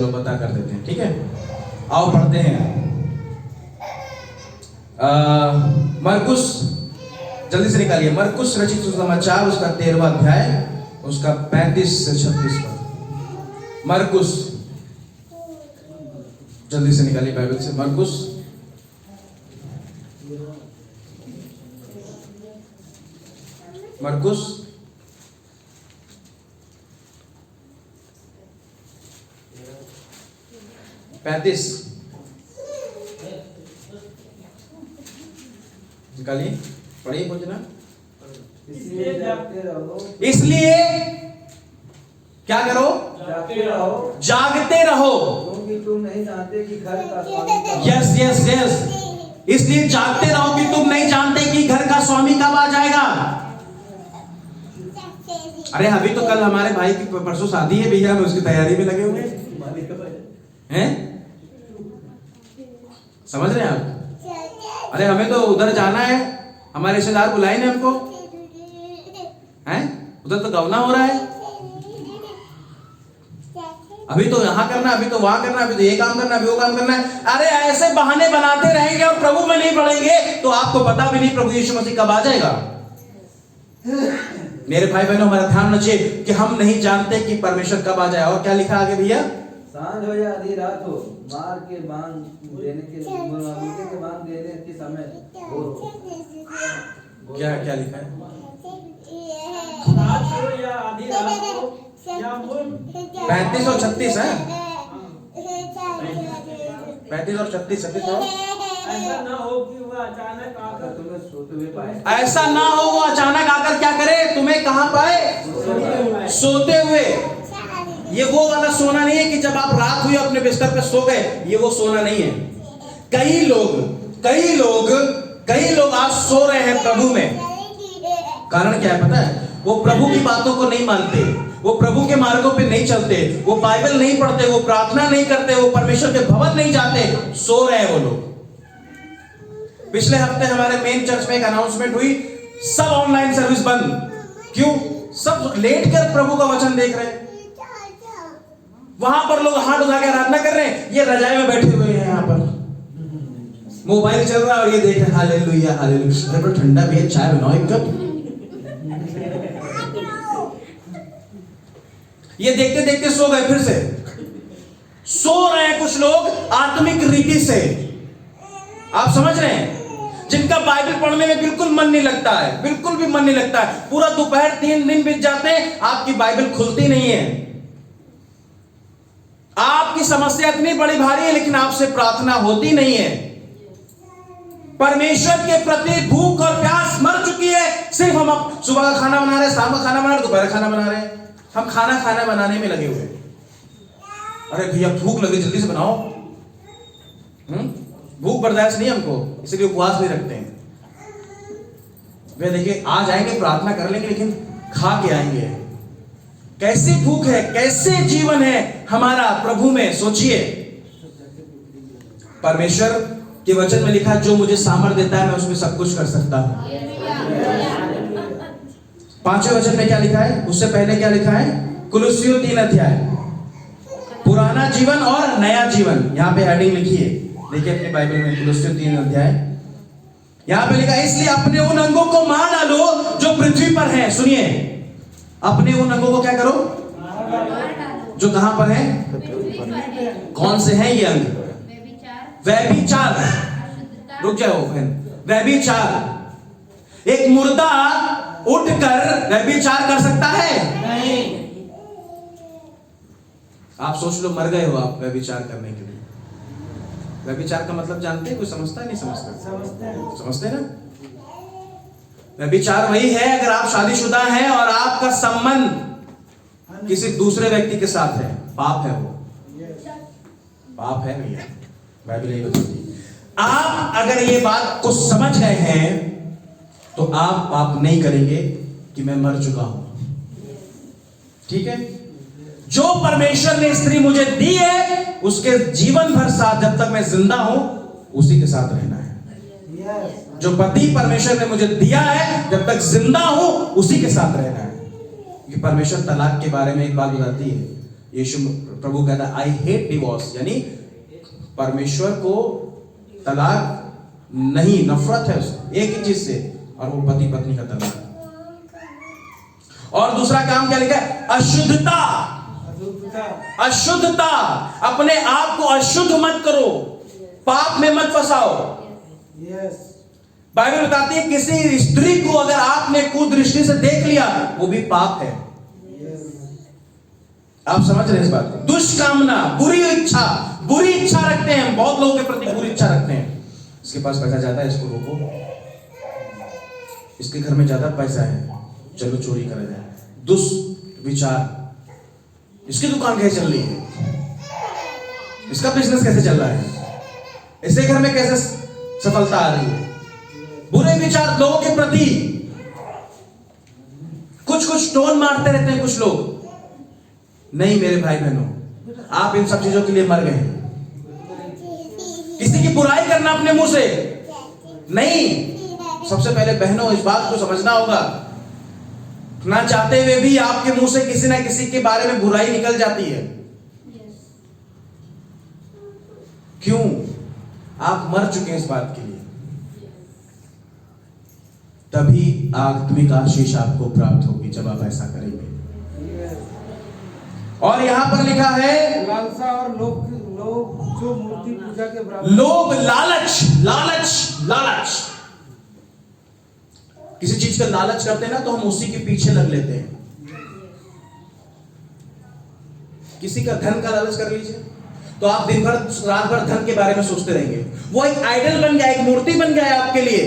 तो पता कर देते हैं, ठीक है। आओ पढ़ते हैं मरकुस, जल्दी से निकालिए मरकुस रचित सुसमाचार उसका 13वां अध्याय उसका 35 से 36 पर। मरकुस, जल्दी से निकालिए बाइबल से मरकुस मरकुस पैंतीस निकालिए, पढ़िए कुछ ना। इसलिए क्या करो? जागते रहो क्योंकि तुम नहीं जानते कि घर का स्वामी यस यस यस इसलिए जागते रहो कि तुम नहीं जानते कि घर का स्वामी कब आ जाएगा। अरे अभी तो कल हमारे भाई की परसों शादी है भैया, हम उसकी तैयारी में लगे हुए हैं। समझ रहे हैं आप? अरे हमें तो उधर जाना है, हमारे रिश्तेदार बुलाए ने हमको, हैं? उधर तो गवना हो रहा है, अभी तो यहाँ करना, अभी तो वहां करना, अभी तो ये काम करना, अभी वो काम करना है। अरे ऐसे बहाने बनाते रहेंगे और प्रभु में नहीं पढ़ेंगे तो आपको पता भी नहीं प्रभु यीशु मसीह कब आ जाएगा। मेरे भाई बहनों, हमारा ध्यान रखिए कि हम नहीं जानते कि परमेश्वर कब आ जाए। और क्या लिखा आगे भैया? सांझ हो या आधी रात हो, मार के बांध देने के समय हो। क्या क्या लिखा है? रात हो या आधी रात हो या 35 और 36 है, 35 और 36 ऐसा ना हो कि वह अचानक आकर तुम्हें सोते हुए पाए। ऐसा ना हो वो अचानक आकर क्या करे? तुम्हें कहां पाए? सोते हुए। ये वो वाला सोना नहीं है कि जब आप रात हुई अपने बिस्तर पे सो गए, ये वो सोना नहीं है। कई लोग आज सो रहे हैं प्रभु में। कारण क्या है पता है? वो प्रभु की बातों को नहीं मानते, वो प्रभु के मार्गों पे नहीं चलते, वो बाइबल नहीं पढ़ते, वो प्रार्थना नहीं करते, वो परमेश्वर के भवन नहीं जाते, सो रहे हैं वो लोग। पिछले हफ्ते हमारे मेन चर्च में एक अनाउंसमेंट हुई, सब ऑनलाइन सर्विस बंद। क्यों? सब लेट कर प्रभु का वचन देख रहे हैं। वहां पर लोग हाथ उठा के आराधना कर रहे हैं, ये रजाई में बैठे हुए हैं, यहाँ पर मोबाइल चल रहा है और ये देख रहे हालेलुया हालेलुया। बड़ा ठंडा भी है, चाय बनाओ एक कप। ये देखते देखते सो गए, फिर से सो रहे हैं कुछ लोग आत्मिक रीति से। आप समझ रहे हैं? जिनका बाइबल पढ़ने में बिल्कुल मन नहीं लगता है, बिल्कुल भी मन नहीं लगता है। पूरा दोपहर 3 दिन बीत जाते हैं, आपकी बाइबल खुलती नहीं है। आपकी समस्या इतनी बड़ी भारी है लेकिन आपसे प्रार्थना होती नहीं है। परमेश्वर के प्रति भूख और प्यास मर चुकी है। सिर्फ हम सुबह का खाना बना रहे हैं, शाम का खाना बना रहे हैं, दोपहर का खाना बना रहे हैं। हम खाना बनाने में लगे हुए। अरे भैया भूख लगी, जल्दी से बनाओ। भूख बर्दाश्त नहीं हमको, इसलिए उपवास नहीं रखते हैं। वे देखिए आ जाएंगे, प्रार्थना कर लेंगे, लेकिन खा के आएंगे। कैसी भूख है, कैसे जीवन है हमारा प्रभु में, सोचिए। परमेश्वर के वचन में लिखा, जो मुझे सामर्थ्य देता है मैं उसमें सब कुछ कर सकता हूं। 5वें वचन में क्या लिखा है? उससे पहले क्या लिखा है? कुलुस्सियों 3 अध्याय, पुराना जीवन और नया जीवन। यहां पे हेडिंग लिखी है, देखिए अपने बाइबल में, कुलुस्सियों 3 अध्याय। यहां पे लिखा है, इसलिए अपने उन अंगों को मार डालो जो पृथ्वी पर हैं। सुनिए, अपने उन अंगों को क्या करो? जो कहां पर है? कौन से हैं ये अंग? व्यभिचार। रुक जाओ बहन, व्यभिचार। एक मुर्दा उठकर व्यभिचार कर सकता है? नहीं। आप सोच लो, मर गए हो आप व्यभिचार करने के लिए। व्यभिचार का मतलब जानते हैं? कोई समझता है? नहीं समझता? समझते हैं ना? व्यभिचार वही है अगर आप शादीशुदा हैं और आपका संबंध किसी दूसरे व्यक्ति के साथ है, पाप है वो, पाप है भैया, बाइबल यही बताती है। आप अगर ये बात को समझ गए हैं तो आप पाप नहीं करेंगे कि मैं मर चुका हूं। ठीक है? जो परमेश्वर ने स्त्री मुझे दी है उसके जीवन भर साथ, जब तक मैं जिंदा हूं उसी के साथ रहना है। जो पति परमेश्वर ने मुझे दिया है, जब तक जिंदा हूं उसी के साथ रहना है। कि परमेश्वर तलाक के बारे में एक बात बताती है, यीशु प्रभु कहता है आई हेट डिवोर्स, यानी परमेश्वर को तलाक नहीं, नफरत है उससे एक ही चीज से, और वो पति पत्नी का तलाक। और दूसरा काम क्या लिखा है? अशुद्धता। अशुद्धता, अपने आप को अशुद्ध मत करो, पाप में मत फंसाओ। बाइबल बताती है किसी स्त्री को अगर आपने कुदृष्टि से देख लिया वो भी पाप है। आप समझ रहे हैं इस बात को? दुष्कामना, बुरी इच्छा रखते हैं, बहुत लोगों के प्रति बुरी इच्छा रखते हैं। इसके पास पैसा ज्यादा है, इसको रोको, इसके घर में ज्यादा पैसा है, चलो चोरी करा जाए। दुष्विचार, इसकी दुकान कैसे चल रही है, इसका बिजनेस कैसे चल रहा है, इसके घर में कैसे सफलता आ रही है। बुरे विचार लोगों के प्रति, कुछ टोन मारते रहते हैं कुछ लोग। नहीं मेरे भाई बहनों, आप इन सब चीजों के लिए मर गए। किसी की बुराई करना अपने मुंह से नहीं। सबसे पहले बहनों इस बात को समझना होगा, ना चाहते हुए भी आपके मुंह से किसी ना किसी के बारे में बुराई निकल जाती है। क्यों? आप मर चुके हैं इस बात के लिए। तभी आत्मिक आशीष आपको प्राप्त होगी जब आप ऐसा करेंगे। और यहां पर लिखा है लालसा और लोग जो मूर्ति पूजा के बराबर, लोग लालच किसी चीज का लालच करते हैं ना, तो हम उसी के पीछे लग लेते हैं। किसी का धन का लालच कर लीजिए तो आप दिन भर रात भर धन के बारे में सोचते रहेंगे। वो एक आइडल बन गया, एक मूर्ति बन गया है आपके लिए,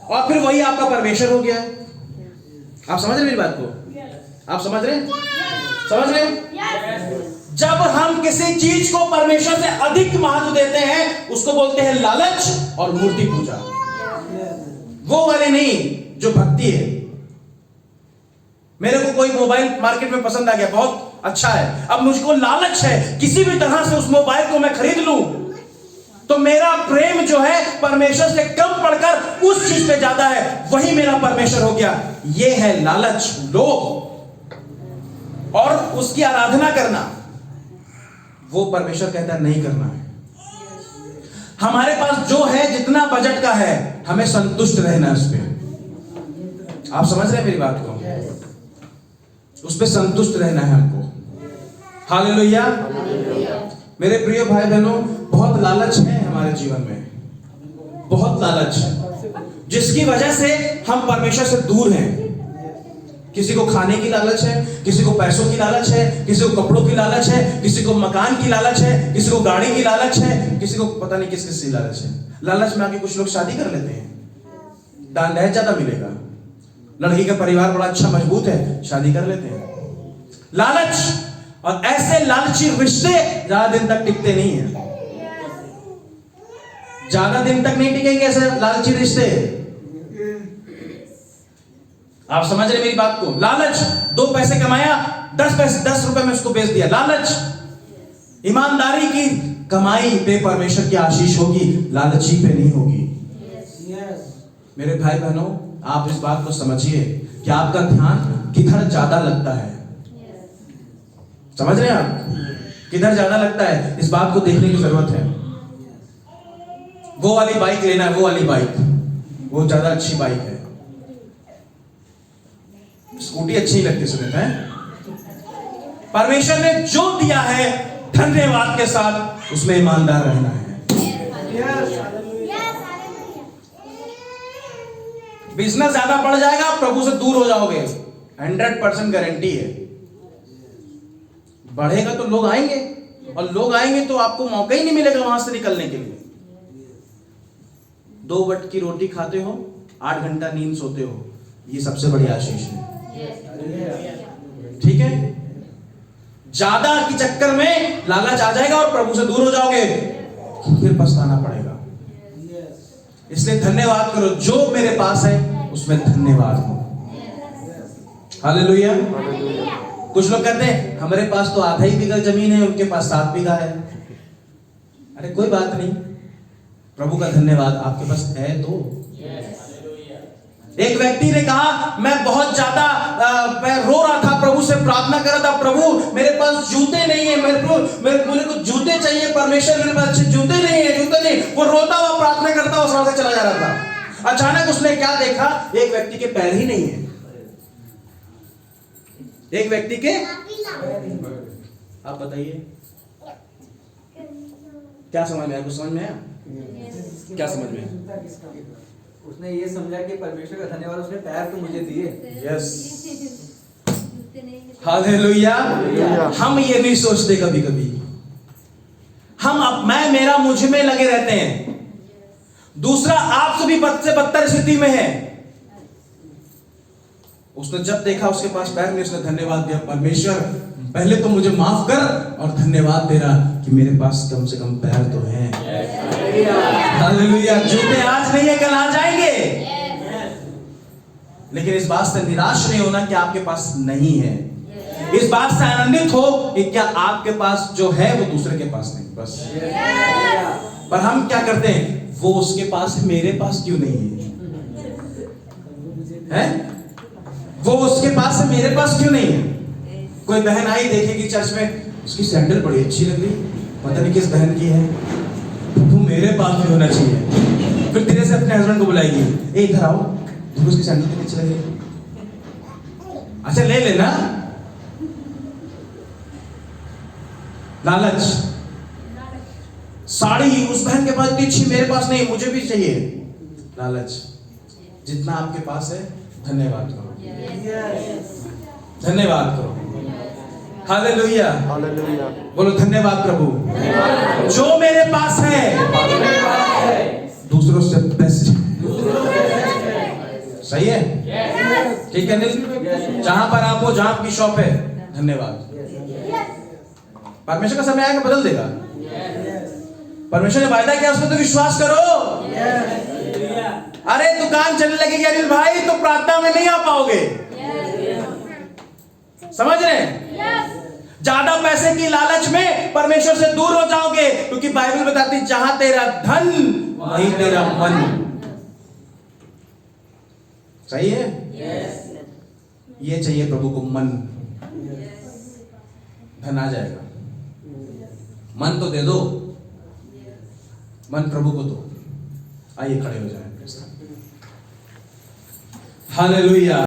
और फिर वही आपका परमेश्वर हो गया। आप समझ रहे मेरी बात को? आप समझ रहे जब हम किसी चीज को परमेश्वर से अधिक महत्व देते हैं उसको बोलते हैं लालच और मूर्ति पूजा। वो वाले नहीं जो भक्ति है। मेरे को कोई मोबाइल मार्केट में पसंद आ गया, बहुत अच्छा है, अब मुझको लालच है किसी भी तरह से उस मोबाइल को मैं खरीद लूं, तो मेरा प्रेम जो है परमेश्वर से कम पड़कर उस चीज पे ज्यादा है, वही मेरा परमेश्वर हो गया। ये है लालच, लोभ और उसकी आराधना करना। वो परमेश्वर कहता है नहीं करना है। हमारे पास जो है, जितना बजट का है, हमें संतुष्ट रहना है उस पे। आप समझ रहे हैं मेरी बात को? उस पे संतुष्ट रहना है हमको। हालेलुया। मेरे प्रिय भाई बहनों, बहुत लालच है हमारे जीवन में, बहुत लालच, जिसकी वजह से हम परमेश्वर से दूर हैं। किसी को खाने की लालच है, किसी को पैसों की लालच है, किसी को कपड़ों की लालच है, किसी को मकान की लालच है, किसी को गाड़ी की लालच है, किसी को पता नहीं किस किस की लालच है। लालच में आके कुछ लोग शादी कर लेते हैं, दान दहेज ज्यादा मिलेगा, लड़की का परिवार बड़ा अच्छा मजबूत है, शादी कर लेते हैं। लालच, और ऐसे लालची रिश्ते ज्यादा दिन तक टिकते नहीं है। ज्यादा दिन तक नहीं टिकेंगे ऐसे लालची रिश्ते। आप समझ रहे मेरी बात को? लालच, 2 पैसे कमाया, 10 रुपए में उसको बेच दिया, लालच। ईमानदारी की कमाई पे परमेश्वर की आशीष होगी, लालची पे नहीं होगी। मेरे भाई बहनों, आप इस बात को समझिए कि आपका ध्यान किधर ज्यादा लगता है। समझ रहे हैं आप? किधर ज्यादा लगता है, इस बात को देखने की जरूरत है। वो वाली बाइक लेना है, वो वाली बाइक, वो ज्यादा अच्छी बाइक है। स्कूटी अच्छी नहीं लगती सुने हैं। परमेश्वर ने जो दिया है धन्यवाद के साथ उसमें ईमानदार रहना है। बिजनेस ज्यादा बढ़ जाएगा, प्रभु से दूर हो जाओगे, 100% गारंटी है। बढ़ेगा तो लोग आएंगे, और लोग आएंगे तो आपको मौका ही नहीं मिलेगा वहां से निकलने के लिए। 2 वक्त की रोटी खाते हो, 8 घंटा नींद सोते हो, ये सबसे बड़ी आशीष है। ठीक है? ज्यादा के चक्कर में लालच आ जाएगा और प्रभु से दूर हो जाओगे, फिर पछताना पड़ेगा। इसलिए धन्यवाद करो, जो मेरे पास है उसमें धन्यवाद हो। हालेलुया। कुछ लोग कहते हैं हमारे पास तो आधा ही बीघा जमीन है, उनके पास 7 बीघा है। अरे कोई बात नहीं, प्रभु का धन्यवाद, आपके पास है तो एक व्यक्ति ने कहा मैं बहुत ज्यादा मैं रो रहा था, प्रभु से प्रार्थना कर रहा था, प्रभु मेरे पास जूते नहीं है, मेरे को जूते चाहिए परमेश्वर, मेरे पास अच्छे जूते नहीं है, जूते नहीं। वो रोता हुआ प्रार्थना करता हुआ वहां से चला जा रहा था। अचानक उसने क्या देखा, एक व्यक्ति के पैर ही नहीं है, एक व्यक्ति के, आप बताइए क्या समझ में आया? कुछ समझ में आया? क्या समझ में आया? उसने ये समझा कि परमेश्वर का धन्यवाद, उसने पैर तो मुझे दिए। Yes, hallelujah. हम ये भी सोचते कभी कभी, हम अब मैं मेरा मुझ में लगे रहते हैं, दूसरा आपसे भी बदतर स्थिति में है। उसने जब देखा उसके पास पैर नहीं, उसने धन्यवाद दिया, परमेश्वर पहले तो मुझे माफ कर और धन्यवाद दे रहा कि मेरे पास कम से कम पैर तो हैं। हालेलुया। जूते आज नहीं है, कल आ जाएंगे, लेकिन इस बात से निराश नहीं होना कि आपके पास नहीं है। इस बात से आनंदित हो कि क्या आपके पास जो है वो दूसरे के पास नहीं, बस। पर हम क्या करते हैं, वो उसके पास है, मेरे पास क्यों नहीं है? वो उसके पास है, मेरे पास क्यों नहीं है? कोई बहन आई देखेगी चर्च में, उसकी सैंडल बड़ी अच्छी लग रही, पता नहीं किस बहन की है, प्रभु मेरे पास भी होना चाहिए। फिर तेरे से अपने हस्बैंड को बुलाएगी, ए इधर आओ, देखो उसकी सैंडल कितनी अच्छी लग रही। अच्छा ले लेना, लालच। साड़ी उस बहन के पास इतनी अच्छी, मेरे पास नहीं, मुझे भी चाहिए, लालच। जितना आपके पास है धन्यवाद करो, धन्यवाद करो। Hallelujah, hallelujah. बोलो धन्यवाद प्रभु, जो मेरे पास है दूसरों से बेस्ट। सही है? ठीक है नील? जहां पर आप हो, जहां आपकी शॉप है, धन्यवाद। परमेश्वर का समय आएगा बदल देगा। परमेश्वर ने वायदा किया, उस पर तो विश्वास करो। अरे दुकान चलने लगेगी अनिल भाई तो प्रार्थना में नहीं आ पाओगे, समझ रहे हैं? ज्यादा पैसे की लालच में परमेश्वर से दूर हो जाओगे, क्योंकि बाइबल बताती जहां तेरा धन वहीं तेरा मन। सही है? ये चाहिए प्रभु को, मन। धन आ जाएगा, मन तो दे दो, मन प्रभु को दो। आइए खड़े हो जाएं। हालेलुया।